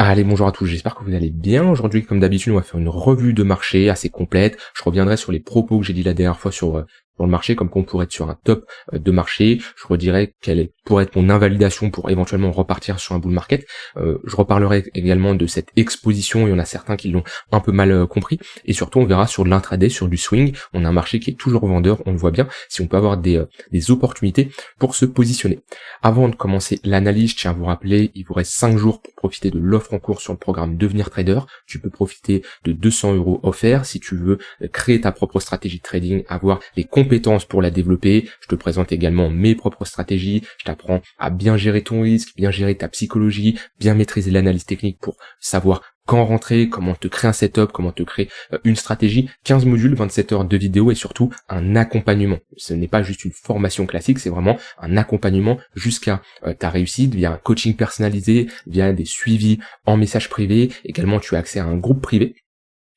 Allez, bonjour à tous, j'espère que vous allez bien. Aujourd'hui, comme d'habitude, on va faire une revue de marché assez complète. Je reviendrai sur les propos que j'ai dit la dernière fois sur le marché, comme qu'on pourrait être sur un top de marché. Je redirai quelle pourrait être mon invalidation pour éventuellement repartir sur un bull market. Je reparlerai également de cette exposition, il y en a certains qui l'ont un peu mal compris. Et surtout, on verra sur l'intraday, sur du swing. On a un marché qui est toujours vendeur, on le voit bien, si on peut avoir des opportunités pour se positionner. Avant de commencer l'analyse, je tiens à vous rappeler, il vous reste 5 jours pour profiter de l'offre en cours sur le programme Devenir Trader. Tu peux profiter de 200 € offerts si tu veux créer ta propre stratégie de trading, avoir les compétences pour la développer. Je te présente également mes propres stratégies. Je t'apprends à bien gérer ton risque, bien gérer ta psychologie, bien maîtriser l'analyse technique pour savoir quand rentrer, comment te créer un setup, comment te créer une stratégie, 15 modules, 27 heures de vidéo et surtout un accompagnement. Ce n'est pas juste une formation classique, c'est vraiment un accompagnement jusqu'à ta réussite via un coaching personnalisé, via des suivis en message privé. Également, tu as accès à un groupe privé.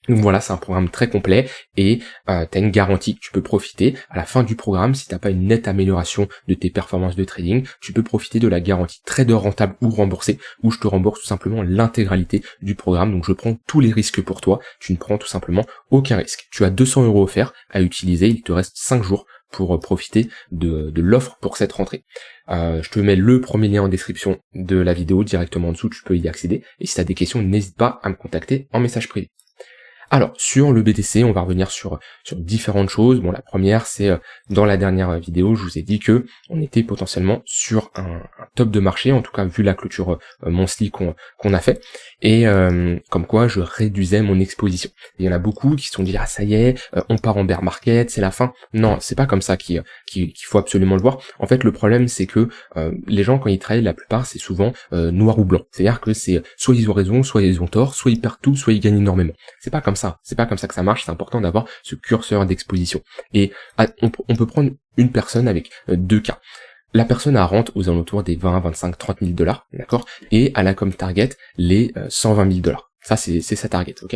Donc voilà, c'est un programme très complet et tu as une garantie que tu peux profiter. À la fin du programme, si tu n'as pas une nette amélioration de tes performances de trading, tu peux profiter de la garantie trader rentable ou remboursé, où je te rembourse tout simplement l'intégralité du programme. Donc je prends tous les risques pour toi, tu ne prends tout simplement aucun risque. Tu as 200 € offerts à utiliser, il te reste 5 jours pour profiter de l'offre pour cette rentrée. Je te mets le premier lien en description de la vidéo directement en dessous, tu peux y accéder. Et si tu as des questions, n'hésite pas à me contacter en message privé. Alors, sur le BTC, on va revenir sur différentes choses. Bon, la première, c'est dans la dernière vidéo, je vous ai dit que on était potentiellement sur un top de marché, en tout cas vu la clôture monthly qu'on a fait, et comme quoi je réduisais mon exposition. Il y en a beaucoup qui se sont dit ah ça y est, on part en bear market, c'est la fin. Non, c'est pas comme ça qu'il faut absolument le voir. En fait, le problème c'est que les gens quand ils trade, la plupart c'est souvent noir ou blanc. C'est-à-dire que c'est soit ils ont raison, soit ils ont tort, soit ils perdent tout, soit ils gagnent énormément. C'est pas comme ça. C'est pas comme ça que ça marche, c'est important d'avoir ce curseur d'exposition. Et on peut prendre une personne avec deux cas. La personne a rente aux alentours des 20, 25, 30 000 $, d'accord? Et elle a comme target les 120 000 $. Ça, c'est sa target, ok?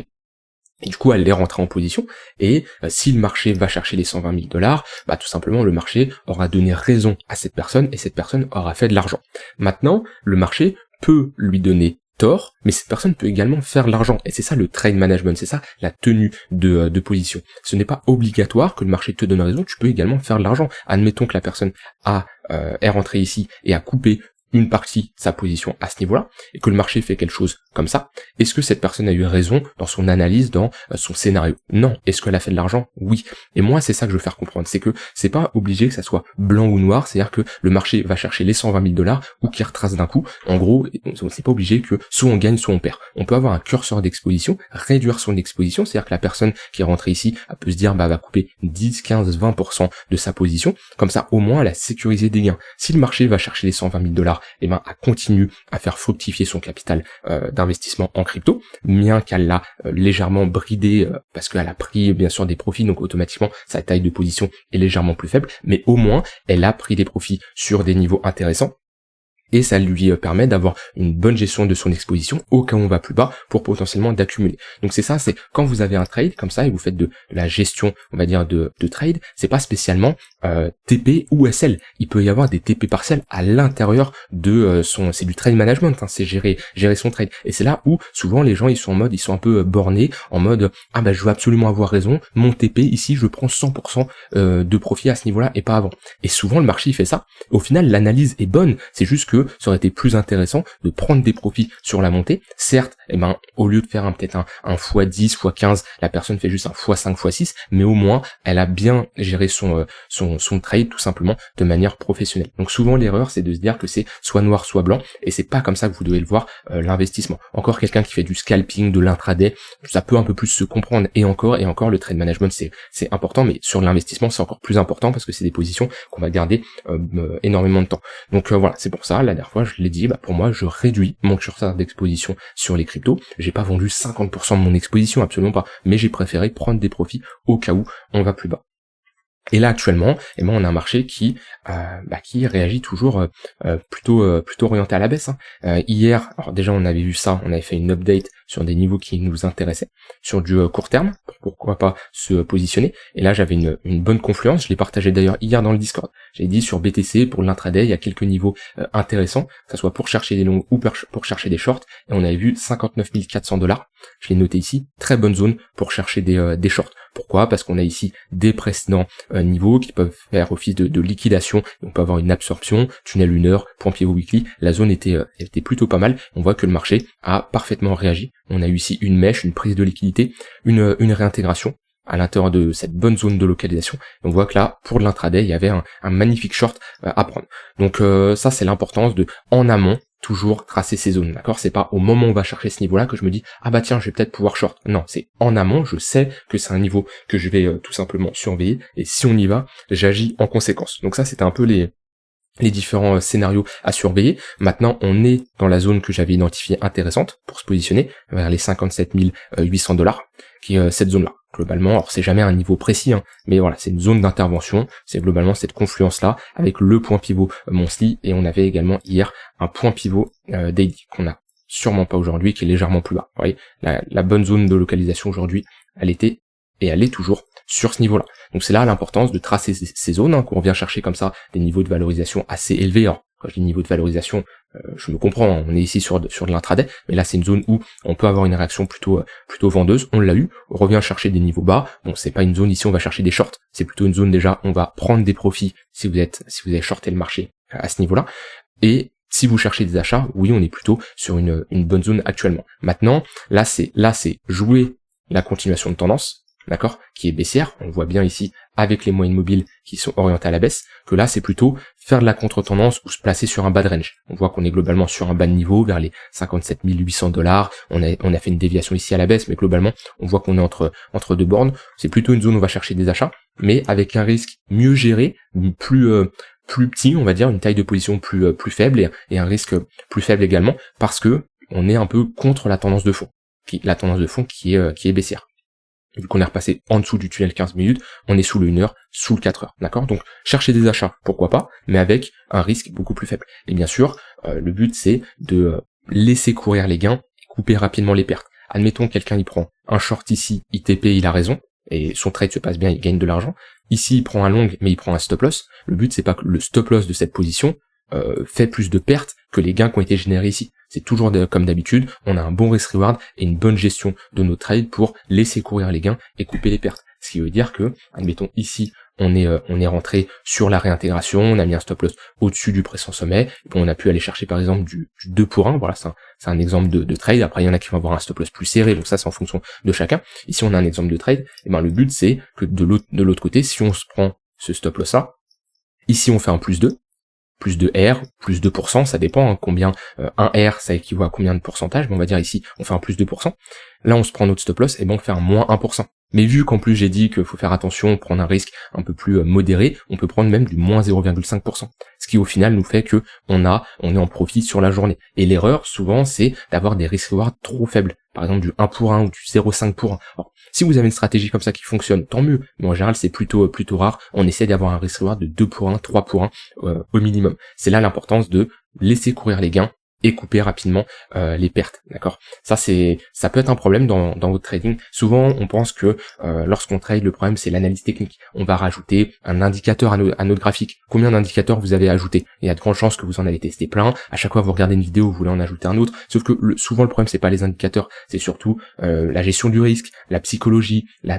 Et du coup, elle est rentrée en position, et si le marché va chercher les 120 000 $, bah tout simplement, le marché aura donné raison à cette personne, et cette personne aura fait de l'argent. Maintenant, le marché peut lui donner tort, mais cette personne peut également faire de l'argent, et c'est ça le trade management, c'est ça la tenue de position. Ce n'est pas obligatoire que le marché te donne raison, tu peux également faire de l'argent. Admettons que la personne est rentrée ici et a coupé une partie de sa position à ce niveau-là, et que le marché fait quelque chose comme ça, est-ce que cette personne a eu raison dans son analyse, dans son scénario? Non. Est-ce qu'elle a fait de l'argent? Oui. Et moi, c'est ça que je veux faire comprendre, c'est que c'est pas obligé que ça soit blanc ou noir, c'est-à-dire que le marché va chercher les 120 000 $ ou qu'il retrace d'un coup. En gros, c'est pas obligé que soit on gagne, soit on perd. On peut avoir un curseur d'exposition, réduire son exposition, c'est-à-dire que la personne qui est rentrée ici, elle peut se dire, bah, elle va couper 10, 15, 20% de sa position, comme ça, au moins, elle a sécurisé des gains. Si le marché va chercher les 120 000 $, et ben, elle continue à faire fructifier son capital d'investissement en crypto, bien qu'elle l'a légèrement bridé parce qu'elle a pris bien sûr des profits, donc automatiquement sa taille de position est légèrement plus faible, mais au moins elle a pris des profits sur des niveaux intéressants. Et ça lui permet d'avoir une bonne gestion de son exposition au cas où on va plus bas pour potentiellement d'accumuler. Donc c'est ça, c'est quand vous avez un trade comme ça et vous faites de la gestion, on va dire de trade, c'est pas spécialement TP ou SL. Il peut y avoir des TP partiels à l'intérieur de c'est du trade management, hein, c'est gérer son trade. Et c'est là où souvent les gens ils sont un peu bornés, en mode ah bah je veux absolument avoir raison, mon TP ici je prends 100% de profit à ce niveau-là et pas avant. Et souvent le marché il fait ça. Au final l'analyse est bonne, c'est juste que ça aurait été plus intéressant de prendre des profits sur la montée. Certes, au lieu de faire peut-être un x10, x15, la personne fait juste un x5, x6, mais au moins, elle a bien géré son trade tout simplement de manière professionnelle. Donc souvent, l'erreur, c'est de se dire que c'est soit noir, soit blanc, et c'est pas comme ça que vous devez le voir, l'investissement. Encore quelqu'un qui fait du scalping, de l'intraday, ça peut un peu plus se comprendre, et encore, le trade management, c'est important, mais sur l'investissement, c'est encore plus important parce que c'est des positions qu'on va garder énormément de temps. Donc voilà, c'est pour ça, la dernière fois, je l'ai dit, pour moi, je réduis mon curseur d'exposition sur les cryptos. J'ai pas vendu 50% de mon exposition, absolument pas, mais j'ai préféré prendre des profits au cas où on va plus bas. Et là actuellement, on a un marché qui réagit toujours plutôt orienté à la baisse. Hier, alors déjà on avait vu ça, on avait fait une update sur des niveaux qui nous intéressaient, sur du court terme, pourquoi pas se positionner. Et là j'avais une bonne confluence, je l'ai partagé d'ailleurs hier dans le Discord. J'ai dit sur BTC, pour l'intraday, il y a quelques niveaux intéressants, que ce soit pour chercher des longs ou pour chercher des shorts, et on avait vu 59 400 $. Je l'ai noté ici, très bonne zone pour chercher des shorts. Pourquoi? Parce qu'on a ici des précédents niveaux qui peuvent faire office de liquidation, on peut avoir une absorption, tunnel 1 heure, point pivot weekly, la zone était plutôt pas mal, on voit que le marché a parfaitement réagi, on a eu ici une mèche, une prise de liquidité, une réintégration à l'intérieur de cette bonne zone de localisation, on voit que là, pour l'intraday, il y avait un magnifique short à prendre. Donc ça c'est l'importance de, en amont, toujours tracer ces zones, d'accord? C'est pas au moment où on va chercher ce niveau-là que je me dis ah bah tiens je vais peut-être pouvoir short. Non, c'est en amont, je sais que c'est un niveau que je vais tout simplement surveiller et si on y va, j'agis en conséquence. Donc ça c'était un peu les différents scénarios à surveiller. Maintenant on est dans la zone que j'avais identifiée intéressante pour se positionner vers les 57 800 $, qui est cette zone-là. Globalement, alors c'est jamais un niveau précis, hein, mais voilà, c'est une zone d'intervention, c'est globalement cette confluence-là, avec le point pivot monthly, et on avait également hier un point pivot daily, qu'on n'a sûrement pas aujourd'hui, qui est légèrement plus bas. Vous voyez, la bonne zone de localisation aujourd'hui, elle était, et elle est toujours, sur ce niveau-là. Donc c'est là l'importance de tracer ces zones, hein, qu'on vient chercher comme ça, des niveaux de valorisation assez élevés. Alors, quand je dis niveau de valorisation, je me comprends, hein, on est ici sur de l'intraday, mais là c'est une zone où on peut avoir une réaction plutôt vendeuse, on l'a eu, on revient chercher des niveaux bas, bon c'est pas une zone ici on va chercher des shorts, c'est plutôt une zone déjà on va prendre des profits si vous avez shorté le marché à ce niveau-là, et si vous cherchez des achats, oui on est plutôt sur une bonne zone actuellement. Maintenant, là c'est jouer la continuation de tendance, d'accord, qui est baissière, on le voit bien ici avec les moyennes mobiles qui sont orientées à la baisse, que là c'est plutôt faire de la contre-tendance ou se placer sur un bas de range. On voit qu'on est globalement sur un bas de niveau vers les 57 800 $, on a fait une déviation ici à la baisse, mais globalement on voit qu'on est entre deux bornes, c'est plutôt une zone où on va chercher des achats, mais avec un risque mieux géré, plus petit, on va dire, une taille de position plus faible et un risque plus faible également, parce que on est un peu contre la tendance de fond, qui est baissière. Vu qu'on est repassé en dessous du tunnel 15 minutes, on est sous le 1 heure, sous le 4 heures, d'accord? Donc, chercher des achats, pourquoi pas, mais avec un risque beaucoup plus faible. Et bien sûr, le but c'est de laisser courir les gains et couper rapidement les pertes. Admettons quelqu'un il prend un short ici, ITP, il a raison, et son trade se passe bien, il gagne de l'argent. Ici, il prend un long, mais il prend un stop loss. Le but c'est pas que le stop loss de cette position fait plus de pertes que les gains qui ont été générés ici. C'est toujours comme d'habitude, on a un bon risk reward et une bonne gestion de nos trades pour laisser courir les gains et couper les pertes. Ce qui veut dire que, admettons ici, on est rentré sur la réintégration, on a mis un stop loss au-dessus du précédent sommet, et puis on a pu aller chercher par exemple du 2 pour 1, voilà, c'est un exemple de trade. Après il y en a qui vont avoir un stop loss plus serré, donc ça c'est en fonction de chacun. Ici on a un exemple de trade, et ben le but c'est que de l'autre côté, si on se prend ce stop loss là, ici on fait un plus 2, plus de R, plus 2%, ça dépend, hein, combien, un R ça équivaut à combien de pourcentage, mais on va dire ici, on fait un plus 2%, là on se prend notre stop loss, et ben on fait un moins 1%. Mais vu qu'en plus j'ai dit qu'il faut faire attention, prendre un risque un peu plus modéré, on peut prendre même du moins 0,5%. Ce qui au final nous fait que on est en profit sur la journée. Et l'erreur, souvent, c'est d'avoir des risques reward trop faibles. Par exemple du 1 pour 1 ou du 0,5 pour 1. Alors, si vous avez une stratégie comme ça qui fonctionne, tant mieux. Mais en général, c'est plutôt rare. On essaie d'avoir un risk reward de 2 pour 1, 3 pour 1 au minimum. C'est là l'importance de laisser courir les gains et couper rapidement les pertes, d'accord? Ça peut être un problème dans votre trading. Souvent on pense que lorsqu'on trade, le problème c'est l'analyse technique. On va rajouter un indicateur à notre graphique. Combien d'indicateurs vous avez ajouté? Il y a de grandes chances que vous en avez testé plein. À chaque fois vous regardez une vidéo, vous voulez en ajouter un autre. Sauf que souvent le problème c'est pas les indicateurs, c'est surtout la gestion du risque, la psychologie, la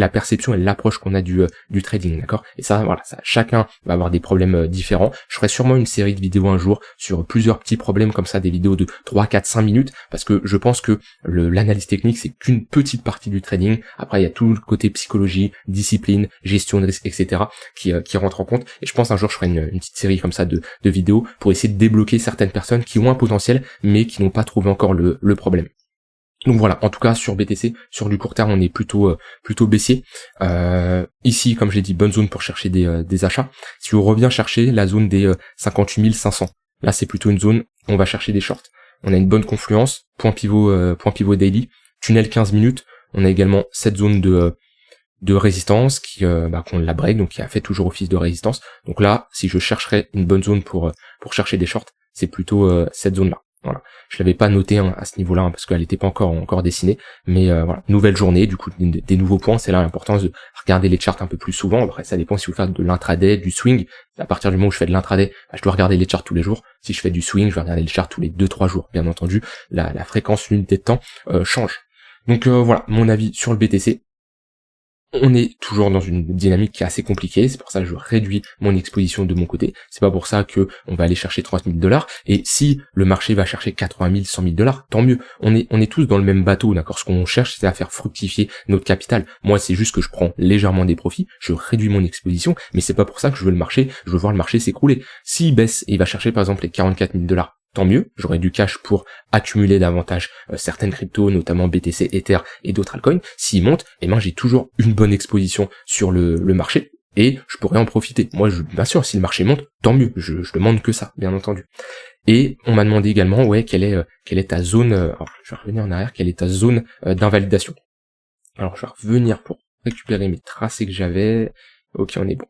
perception et l'approche qu'on a du trading, d'accord? Et ça, voilà, chacun va avoir des problèmes différents. Je ferai sûrement une série de vidéos un jour sur plusieurs petits problèmes comme ça, des vidéos de 3, 4, 5 minutes, parce que je pense que l'analyse technique c'est qu'une petite partie du trading. Après il y a tout le côté psychologie, discipline, gestion de risque, etc. qui rentre en compte, et je pense un jour je ferai une petite série comme ça de vidéos pour essayer de débloquer certaines personnes qui ont un potentiel mais qui n'ont pas trouvé encore le problème. Donc voilà, en tout cas sur BTC, sur du court terme on est plutôt baissier. Ici comme j'ai dit, bonne zone pour chercher des achats. Si on revient chercher la zone des 58 500, là c'est plutôt une zone où on va chercher des shorts. On a une bonne confluence, point pivot daily, tunnel 15 minutes. On a également cette zone de résistance qu'on la break, donc qui a fait toujours office de résistance. Donc là, si je chercherais une bonne zone pour chercher des shorts, c'est plutôt cette zone-là. Voilà, je l'avais pas noté à ce niveau-là parce qu'elle n'était pas encore dessinée, mais voilà, nouvelle journée, du coup des nouveaux points, c'est là l'importance de regarder les charts un peu plus souvent. Après ça dépend si vous faites de l'intraday, du swing. À partir du moment où je fais de l'intraday, je dois regarder les charts tous les jours. Si je fais du swing, je vais regarder les charts tous les 2-3 jours. Bien entendu, la fréquence, l'unité de temps change. Donc voilà, mon avis sur le BTC. On est toujours dans une dynamique qui est assez compliquée, c'est pour ça que je réduis mon exposition de mon côté, c'est pas pour ça que on va aller chercher 30 000 $, et si le marché va chercher 80 000, 100 000 $, tant mieux, on est tous dans le même bateau, d'accord, ce qu'on cherche c'est à faire fructifier notre capital, moi c'est juste que je prends légèrement des profits, je réduis mon exposition, mais c'est pas pour ça que je veux le marché, je veux voir le marché s'écrouler. S'il baisse et il va chercher par exemple les 44 000 $, tant mieux, j'aurai du cash pour accumuler davantage certaines cryptos, notamment BTC, Ether et d'autres altcoins. S'il monte, eh ben j'ai toujours une bonne exposition sur le marché et je pourrais en profiter. Moi, bien sûr, si le marché monte, tant mieux, je demande que ça, bien entendu. Et on m'a demandé également, ouais, quelle est ta zone, alors je vais revenir en arrière, quelle est ta zone d'invalidation. Alors je vais revenir pour récupérer mes tracés que j'avais. Ok, on est bon.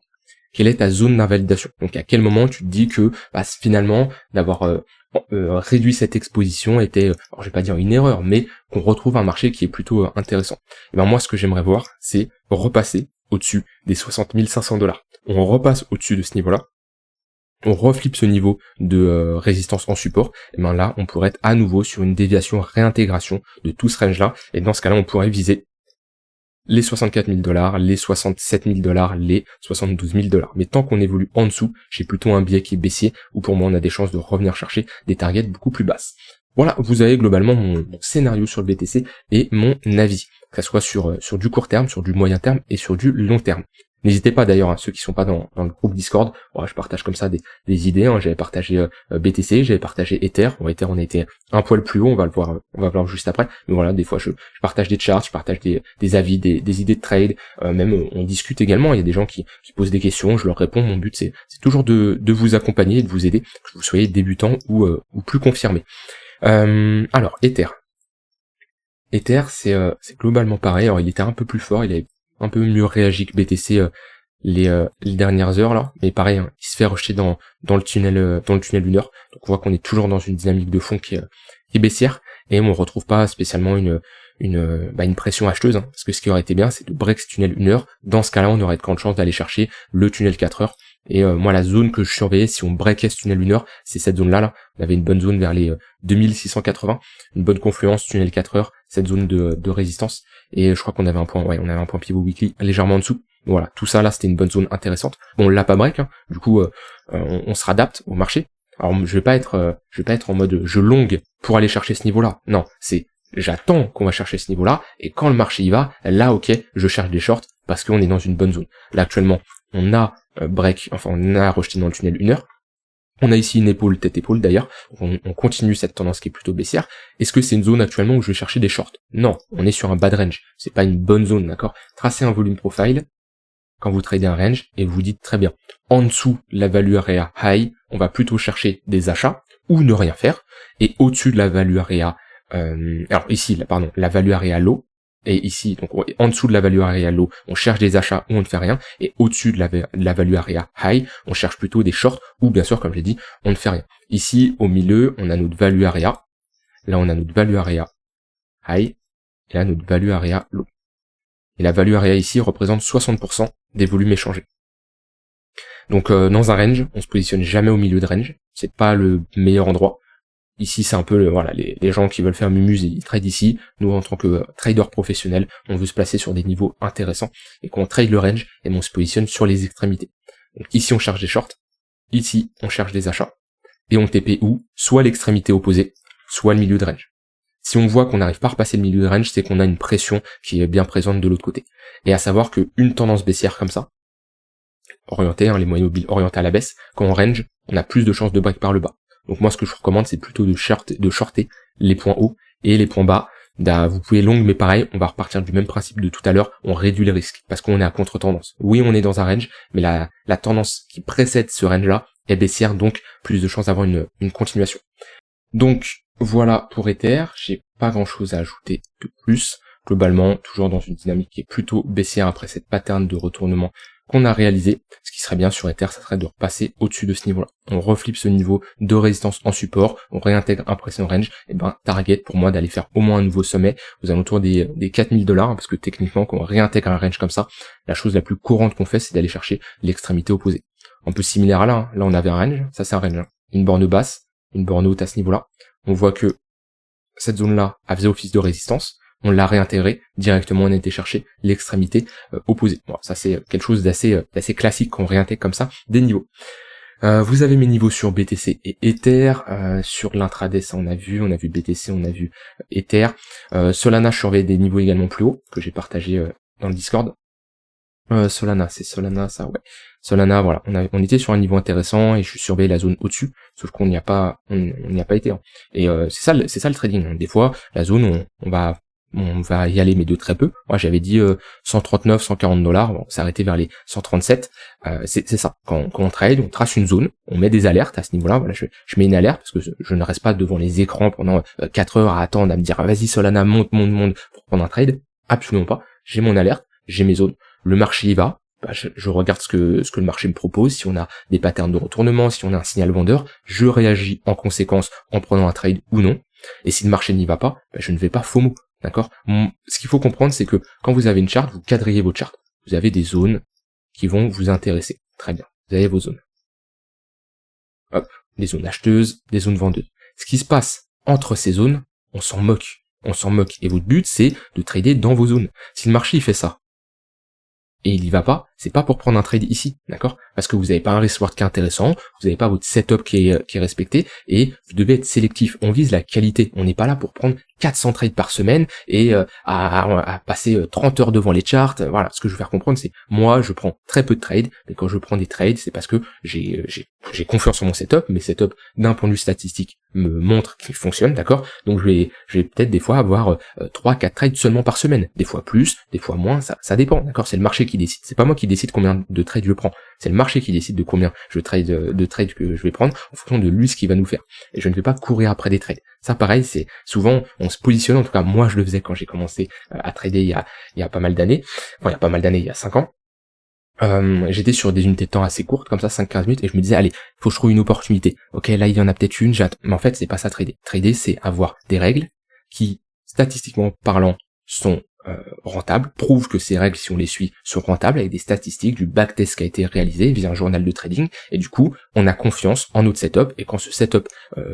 Quelle est ta zone d'invalidation? Donc à quel moment tu te dis que finalement d'avoir réduit cette exposition était, alors je vais pas dire une erreur, mais qu'on retrouve un marché qui est plutôt intéressant. Et ben moi ce que j'aimerais voir, c'est repasser au-dessus des 60 500 $. On repasse au-dessus de ce niveau-là, on reflippe ce niveau de résistance en support, et ben là on pourrait être à nouveau sur une déviation réintégration de tout ce range-là, et dans ce cas-là on pourrait viser les 64 000 $, les 67 000 $, les 72 000 $. Mais tant qu'on évolue en dessous, j'ai plutôt un biais qui est baissier, où pour moi on a des chances de revenir chercher des targets beaucoup plus basses. Voilà, vous avez globalement mon scénario sur le BTC et mon avis, que ce soit sur du court terme, sur du moyen terme et sur du long terme. N'hésitez pas d'ailleurs, ceux qui sont pas dans le groupe Discord, je partage comme ça des idées, j'avais partagé BTC, j'avais partagé Ether, Ether on a été un poil plus haut, on va le voir juste après, mais voilà, des fois je partage des charts, je partage des avis, des idées de trade, même on discute également, il y a des gens qui posent des questions, je leur réponds, mon but c'est toujours de vous accompagner, de vous aider, que vous soyez débutant ou plus confirmé. Alors, Ether, c'est globalement pareil, alors il était un peu plus fort, il avait un peu mieux réagi que BTC les dernières heures là, mais pareil, il se fait rejeter dans le tunnel lunaire. Donc on voit qu'on est toujours dans une dynamique de fond qui est baissière et on retrouve pas spécialement une pression acheteuse, parce que ce qui aurait été bien c'est de break ce tunnel 1 heure. Dans ce cas-là, on aurait de grandes chances d'aller chercher le tunnel 4 heures. Et moi la zone que je surveillais si on breakait ce tunnel 1 heure, c'est cette zone là. On avait une bonne zone vers les 2680, une bonne confluence tunnel 4 heures, cette zone de résistance. Et je crois qu'on avait un point pivot weekly légèrement en dessous. Voilà, tout ça là c'était une bonne zone intéressante. Bon, on l'a pas break, du coup on se réadapte au marché. Alors je vais pas être en mode je longue pour aller chercher ce niveau-là. Non, c'est j'attends qu'on va chercher ce niveau-là, et quand le marché y va, là ok, je cherche des shorts parce qu'on est dans une bonne zone. Là actuellement, on a on a rejeté dans le tunnel 1 heure. On a ici une épaule, tête-épaule d'ailleurs, on continue cette tendance qui est plutôt baissière. Est-ce que c'est une zone actuellement où je vais chercher des shorts? Non, on est sur un bad range, c'est pas une bonne zone, d'accord? Tracez un volume profile quand vous tradez un range et vous dites très bien, en dessous de la value area high, on va plutôt chercher des achats ou ne rien faire, et au-dessus de la value area la value area low, et ici, donc en dessous de la value area low, on cherche des achats ou on ne fait rien, et au-dessus de la value area high, on cherche plutôt des shorts, ou bien sûr, comme j'ai dit, on ne fait rien. Ici, au milieu, on a notre value area, là on a notre value area high, et là notre value area low. Et la value area ici représente 60% des volumes échangés. Donc dans un range, on se positionne jamais au milieu de range, c'est pas le meilleur endroit. Ici, c'est un peu les gens qui veulent faire mumuse, ils trade ici. Nous, en tant que trader professionnel, on veut se placer sur des niveaux intéressants. Et quand on trade le range, et on se positionne sur les extrémités. Donc ici, on cherche des shorts. Ici, on cherche des achats. Et on TP où? Soit l'extrémité opposée, soit le milieu de range. Si on voit qu'on n'arrive pas à repasser le milieu de range, c'est qu'on a une pression qui est bien présente de l'autre côté. Et à savoir qu'une tendance baissière comme ça, orientée, les moyennes mobiles orientées à la baisse, quand on range, on a plus de chances de break par le bas. Donc moi ce que je vous recommande c'est plutôt de shorter les points hauts et les points bas. Vous pouvez long, mais pareil, on va repartir du même principe de tout à l'heure, on réduit le risque, parce qu'on est à contre-tendance. Oui, on est dans un range, mais la tendance qui précède ce range-là est baissière, donc plus de chances d'avoir une continuation. Donc voilà pour Ether, j'ai pas grand-chose à ajouter de plus. Globalement, toujours dans une dynamique qui est plutôt baissière après cette pattern de retournement qu'on a réalisé. Ce qui serait bien sur Ether, ça serait de repasser au-dessus de ce niveau-là. On reflippe ce niveau de résistance en support, on réintègre un pression range, et ben target pour moi d'aller faire au moins un nouveau sommet aux alentours des $4000, parce que techniquement quand on réintègre un range comme ça, la chose la plus courante qu'on fait c'est d'aller chercher l'extrémité opposée. Un peu similaire à là, hein. Là on avait un range, ça c'est un range, hein. Une borne basse, une borne haute à ce niveau-là. On voit que cette zone-là a fait office de résistance, on l'a réintégré, directement on a été chercher l'extrémité opposée. Bon, ça c'est quelque chose d'assez classique qu'on réintègre comme ça des niveaux. Vous avez mes niveaux sur BTC et Ether, sur l'intraday ça on a vu BTC, on a vu Ether. Solana je surveille des niveaux également plus hauts, que j'ai partagé dans le Discord. Solana, c'est Solana ça, ouais. Solana, voilà, on était sur un niveau intéressant et je surveille la zone au-dessus, sauf qu'on n'y a pas, on n'y a pas été. Hein. Et c'est ça le trading. Hein. Des fois, la zone, on va y aller, mais de très peu. Moi, j'avais dit 139, $140. Bon, on s'est arrêté vers les 137. C'est ça. Quand on trade, on trace une zone, on met des alertes à ce niveau-là. Voilà, je mets une alerte parce que je ne reste pas devant les écrans pendant 4 heures à attendre, à me dire vas-y Solana monte pour prendre un trade. Absolument pas. J'ai mon alerte, j'ai mes zones. Le marché y va. Bah, je regarde ce que le marché me propose, si on a des patterns de retournement, si on a un signal vendeur, je réagis en conséquence en prenant un trade ou non. Et si le marché n'y va pas, bah, je ne vais pas FOMO. D'accord. Ce qu'il faut comprendre, c'est que quand vous avez une charte, vous quadrillez votre charte. Vous avez des zones qui vont vous intéresser. Très bien. Vous avez vos zones. Hop. Des zones acheteuses, des zones vendeuses. Ce qui se passe entre ces zones, on s'en moque. On s'en moque. Et votre but, c'est de trader dans vos zones. Si le marché, il fait ça, et il y va pas, c'est pas pour prendre un trade ici, d'accord? Parce que vous n'avez pas un risk-reward qui est intéressant, vous n'avez pas votre setup qui est respecté, et vous devez être sélectif. On vise la qualité. On n'est pas là pour prendre 400 trades par semaine et à passer 30 heures devant les charts. Voilà, ce que je veux faire comprendre, c'est moi, je prends très peu de trades, mais quand je prends des trades, c'est parce que j'ai confiance en mon setup. Mes setups, d'un point de vue statistique, me montrent qu'ils fonctionnent, d'accord? Donc je vais peut-être des fois avoir 3-4 trades seulement par semaine, des fois plus, des fois moins, ça dépend, d'accord? C'est le marché qui décide. C'est pas moi qui décide combien de trades je prends. C'est le marché qui décide de combien de trades que je vais prendre en fonction de lui ce qu'il va nous faire. Et je ne vais pas courir après des trades. Ça pareil, c'est souvent on se positionne, en tout cas moi je le faisais quand j'ai commencé à trader il y a pas mal d'années. Enfin il y a pas mal d'années, il y a 5 ans. J'étais sur des unités de temps assez courtes, comme ça 5-15 minutes, et je me disais allez, faut que je trouve une opportunité. Ok, là il y en a peut-être une, j'attends. Mais en fait c'est pas ça trader. Trader c'est avoir des règles qui, statistiquement parlant, sont rentables, prouvent que ces règles, si on les suit, sont rentables, avec des statistiques, du backtest qui a été réalisé via un journal de trading, et du coup, on a confiance en notre setup, et quand ce setup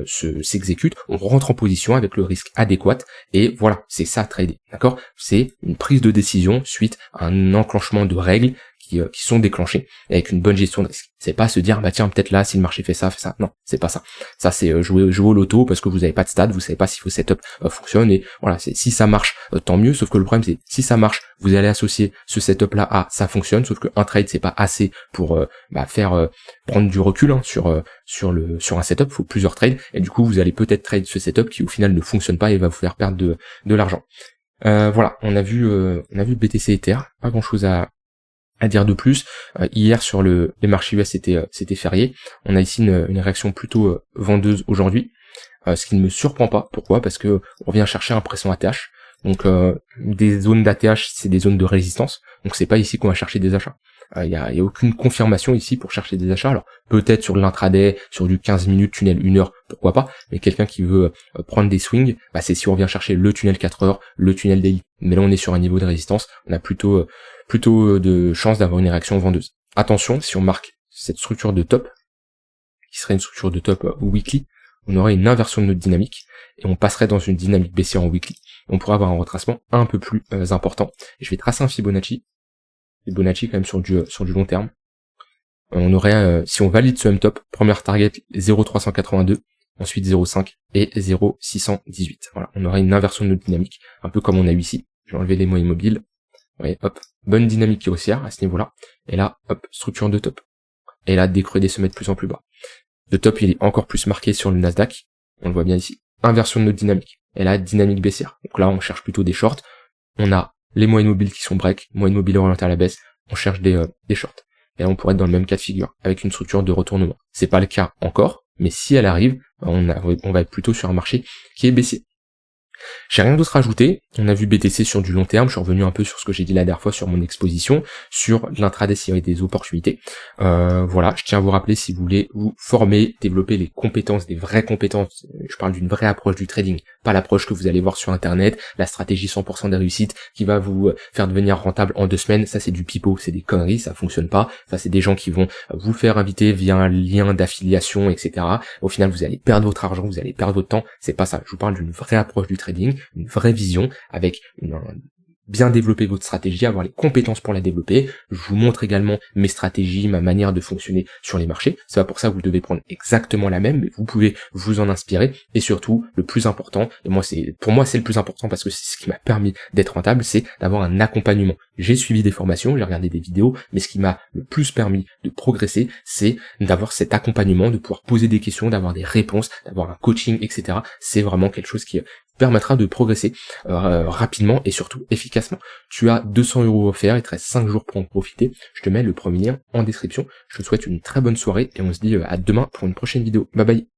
s'exécute, on rentre en position avec le risque adéquat, et voilà, c'est ça trader, d'accord? C'est une prise de décision suite à un enclenchement de règles qui sont déclenchées, avec une bonne gestion de risque. C'est pas se dire, bah tiens, peut-être là, si le marché fait ça. Non, c'est pas ça. Ça, c'est jouer au loto parce que vous avez pas de stats, vous savez pas si vos setup fonctionne, et voilà, si ça marche, tant mieux, sauf que le problème, c'est, si ça marche, vous allez associer ce setup-là à ça fonctionne, sauf qu'un trade, c'est pas assez pour faire prendre du recul hein, sur un setup, il faut plusieurs trades, et du coup, vous allez peut-être trade ce setup qui, au final, ne fonctionne pas et va vous faire perdre de l'argent. Voilà, on a vu BTC Ether, pas grand-chose à dire de plus. Hier sur les marchés US c'était férié. On a ici une réaction plutôt vendeuse aujourd'hui, ce qui ne me surprend pas. Pourquoi? Parce que on revient chercher un pression ATH. Donc des zones d'ATH c'est des zones de résistance. Donc c'est pas ici qu'on va chercher des achats. Il y a aucune confirmation ici pour chercher des achats. Alors peut-être sur l'intraday, sur du 15 minutes, tunnel 1 heure, pourquoi pas. Mais quelqu'un qui veut prendre des swings, c'est si on vient chercher le tunnel 4 heures, le tunnel daily. Mais là on est sur un niveau de résistance. On a plutôt de chances d'avoir une réaction vendeuse. Attention, si on marque cette structure de top, qui serait une structure de top weekly, on aurait une inversion de notre dynamique, et on passerait dans une dynamique baissière en weekly. On pourrait avoir un retracement un peu plus important. Et je vais tracer un Fibonacci quand même sur du long terme. On aurait, si on valide ce M-top, première target 0,382, ensuite 0,5 et 0,618. Voilà, on aurait une inversion de notre dynamique, un peu comme on a eu ici. Je vais enlever les mots immobiles. Ouais, hop, bonne dynamique haussière à ce niveau-là. Et là, hop, structure de top. Et là, des creux des sommets de plus en plus bas. Le top, il est encore plus marqué sur le Nasdaq. On le voit bien ici. Inversion de notre dynamique. Et là, dynamique baissière. Donc là, on cherche plutôt des shorts. On a les moyennes mobiles qui sont break, moyennes mobiles orientées à la baisse. On cherche des shorts. Et là, on pourrait être dans le même cas de figure, avec une structure de retournement. C'est pas le cas encore, mais si elle arrive, on va être plutôt sur un marché qui est baissier. J'ai rien d'autre à ajouter. On a vu BTC sur du long terme. Je suis revenu un peu sur ce que j'ai dit la dernière fois sur mon exposition, sur l'intraday s'il y avait des opportunités. Voilà, je tiens à vous rappeler, si vous voulez vous former, développer les compétences, des vraies compétences. Je parle d'une vraie approche du trading, pas l'approche que vous allez voir sur internet, la stratégie 100% des réussites qui va vous faire devenir rentable en 2 semaines. Ça c'est du pipeau, c'est des conneries, ça fonctionne pas. Ça c'est des gens qui vont vous faire inviter via un lien d'affiliation, etc. Au final vous allez perdre votre argent, vous allez perdre votre temps. C'est pas ça. Je vous parle d'une vraie approche du trading, une vraie vision avec bien développer votre stratégie, avoir les compétences pour la développer. Je vous montre également mes stratégies, ma manière de fonctionner sur les marchés. C'est pas pour ça que vous devez prendre exactement la même, mais vous pouvez vous en inspirer. Et surtout, le plus important, et pour moi c'est le plus important parce que c'est ce qui m'a permis d'être rentable, c'est d'avoir un accompagnement. J'ai suivi des formations, j'ai regardé des vidéos, mais ce qui m'a le plus permis de progresser, c'est d'avoir cet accompagnement, de pouvoir poser des questions, d'avoir des réponses, d'avoir un coaching, etc. C'est vraiment quelque chose qui permettra de progresser rapidement et surtout efficacement. Tu as 200 € offerts, il te reste 5 jours pour en profiter. Je te mets le premier lien en description. Je te souhaite une très bonne soirée et on se dit à demain pour une prochaine vidéo. Bye bye.